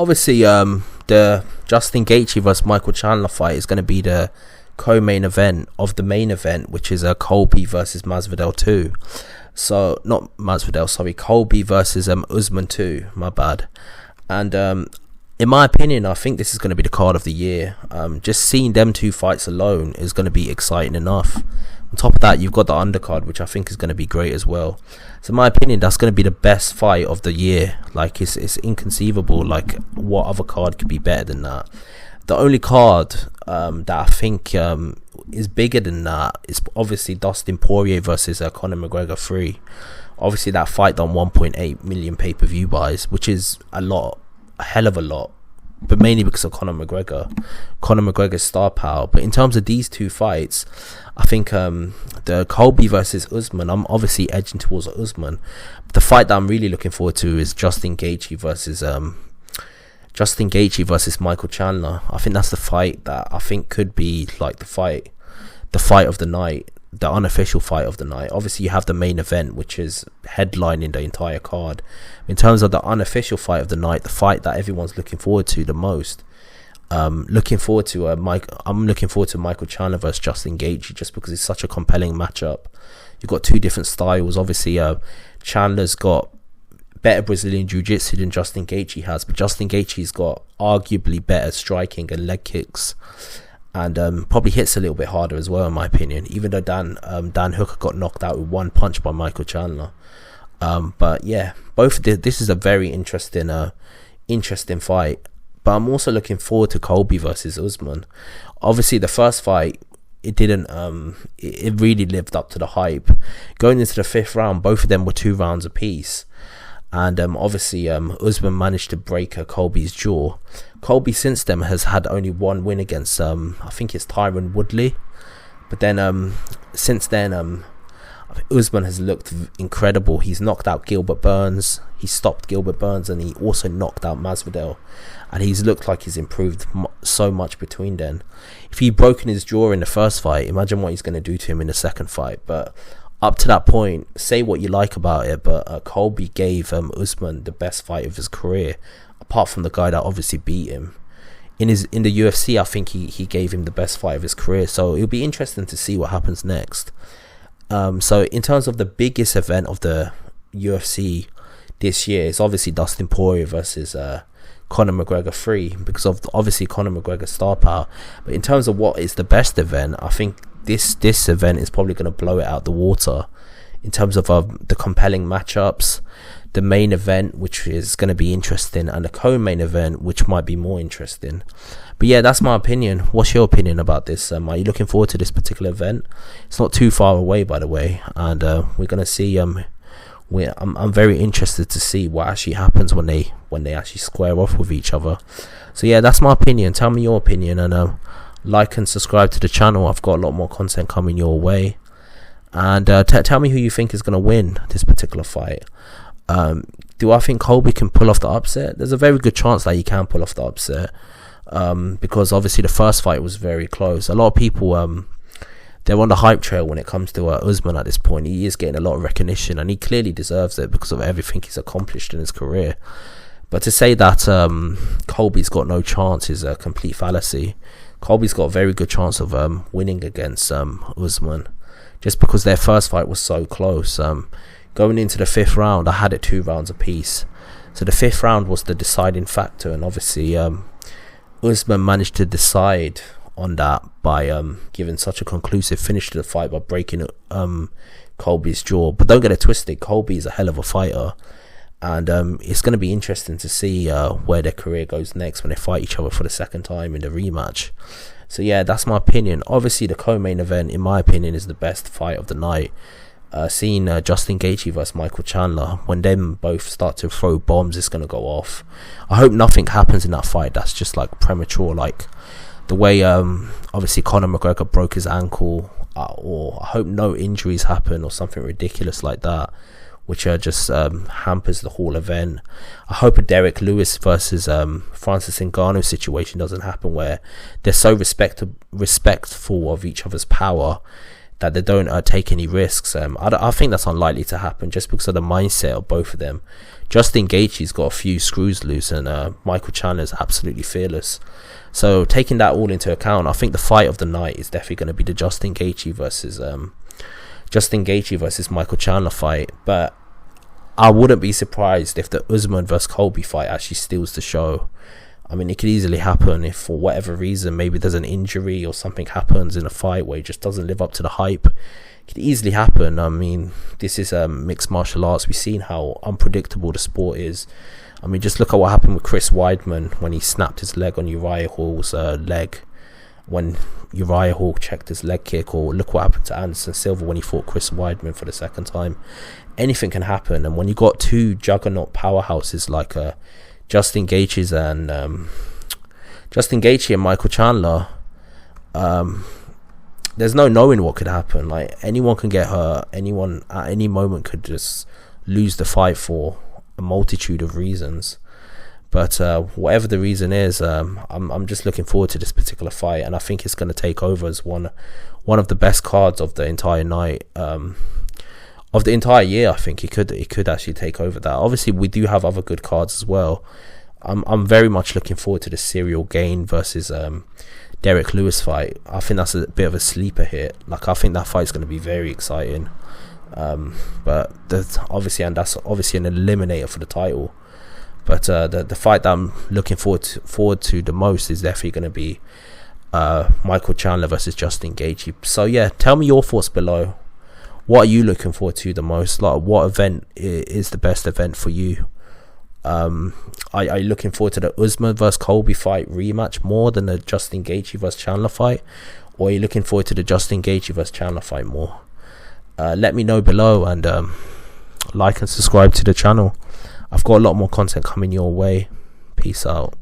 obviously, the Justin Gaethje versus Michael Chandler fight is going to be the co-main event of the main event, which is Colby versus Masvidal 2. So, not Masvidal, sorry, Colby versus Usman 2, my bad. And in my opinion, I think this is going to be the card of the year. Just seeing them two fights alone is going to be exciting enough. On top of that, you've got the undercard, which I think is going to be great as well. So in my opinion, that's going to be the best fight of the year. Like, it's inconceivable. Like, what other card could be better than that? The only card that I think is bigger than that is obviously Dustin Poirier versus Conor McGregor 3. Obviously, that fight done 1.8 million pay-per-view buys, which is a hell of a lot. But mainly because of Conor McGregor's star power. But in terms of these two fights, I think the Colby versus Usman, I'm obviously edging towards Usman. But the fight that I'm really looking forward to is Justin Gaethje versus Michael Chandler. I think that's the fight that I think could be like the fight of the night, the unofficial fight of the night. Obviously, you have the main event, which is headlining the entire card. In terms of the unofficial fight of the night, the fight that everyone's looking forward to the most, I'm looking forward to Michael Chandler versus Justin Gaethje, just because it's such a compelling matchup. You've got two different styles. Obviously, Chandler's got better Brazilian jiu-jitsu than Justin Gaethje has, but Justin Gaethje's got arguably better striking and leg kicks, and probably hits a little bit harder as well, in my opinion, even though Dan Hooker got knocked out with one punch by Michael Chandler. But yeah, this is a very interesting fight. But I'm also looking forward to Colby versus Usman. Obviously, the first fight, it didn't it really lived up to the hype. Going into the fifth round, both of them were 2 rounds apiece. And obviously, Usman managed to break Colby's jaw. Colby since then has had only one win against, I think it's Tyron Woodley. But then, since then, Usman has looked incredible. He's knocked out Gilbert Burns. He stopped Gilbert Burns, and he also knocked out Masvidal. And he's looked like he's improved so much between then. If he'd broken his jaw in the first fight, imagine what he's going to do to him in the second fight. But up to that point, say what you like about it, but Colby gave Usman the best fight of his career, apart from the guy that obviously beat him. In the UFC, I think he gave him the best fight of his career, so it'll be interesting to see what happens next. So in terms of the biggest event of the UFC this year, it's obviously Dustin Poirier versus Conor McGregor 3, because of obviously Conor McGregor's star power. But in terms of what is the best event, I think this event is probably going to blow it out the water in terms of the compelling matchups, the main event, which is going to be interesting, and the co-main event, which might be more interesting. But yeah, that's my opinion. What's your opinion about this? Are you looking forward to this particular event? It's not too far away, by the way, and we're going to see. I'm very interested to see what actually happens when they actually square off with each other. So yeah, that's my opinion. Tell me your opinion, and like and subscribe to the channel. I've got a lot more content coming your way. And tell me who you think is going to win this particular fight. Do I think Colby can pull off the upset? There's a very good chance that he can pull off the upset, because obviously the first fight was very close. A lot of people, they're on the hype trail when it comes to Usman at this point. He is getting a lot of recognition, and he clearly deserves it because of everything he's accomplished in his career. But to say that Colby's got no chance is a complete fallacy. Colby's got a very good chance of winning against Usman, just because their first fight was so close. Going into the fifth round, I had it 2 rounds apiece. So the fifth round was the deciding factor, and obviously Usman managed to decide on that by giving such a conclusive finish to the fight by breaking Colby's jaw. But don't get it twisted, Colby is a hell of a fighter, and it's going to be interesting to see where their career goes next when they fight each other for the second time in the rematch. So yeah, that's my opinion. Obviously, the co-main event, in my opinion, is the best fight of the night. Seeing Justin Gaethje versus Michael Chandler, when them both start to throw bombs, it's going to go off. I hope nothing happens in that fight that's just like premature, like the way obviously Conor McGregor broke his ankle, or I hope no injuries happen or something ridiculous like that, which just hampers the whole event. I hope a Derek Lewis versus Francis Ngannou situation doesn't happen, where they're so respectful of each other's power that they don't take any risks. I think that's unlikely to happen just because of the mindset of both of them. Justin Gaethje's got a few screws loose, and Michael Chandler is absolutely fearless. So taking that all into account, I think the fight of the night is definitely going to be the Justin Gaethje versus Michael Chandler fight. But I wouldn't be surprised if the Usman versus Colby fight actually steals the show. I mean, it could easily happen if for whatever reason, maybe there's an injury or something happens in a fight where it just doesn't live up to the hype. It could easily happen. I mean, this is mixed martial arts. We've seen how unpredictable the sport is. I mean, just look at what happened with Chris Weidman when he snapped his leg on Uriah Hall's leg. When Uriah Hall checked his leg kick, or look what happened to Anderson Silva when he fought Chris Weidman for the second time. Anything can happen, and when you got two juggernaut powerhouses like Justin Gaethje and Michael Chandler, there's no knowing what could happen. Like, anyone can get hurt, anyone at any moment could just lose the fight for a multitude of reasons. But whatever the reason is, I'm just looking forward to this particular fight, and I think it's going to take over as one of the best cards of the entire night, of the entire year. I think it could actually take over that. Obviously, we do have other good cards as well. I'm very much looking forward to the Cyril Gane versus Derek Lewis fight. I think that's a bit of a sleeper hit. Like, I think that fight's going to be very exciting. But that's obviously an eliminator for the title. But the fight that I'm looking forward to the most is definitely going to be Michael Chandler versus Justin Gaethje. So yeah, tell me your thoughts below. What are you looking forward to the most? Like, what event is the best event for you? Are you looking forward to the Usman versus Colby fight rematch more than the Justin Gaethje versus Chandler fight? Or are you looking forward to the Justin Gaethje versus Chandler fight more? Let me know below, and like and subscribe to the channel. I've got a lot more content coming your way. Peace out.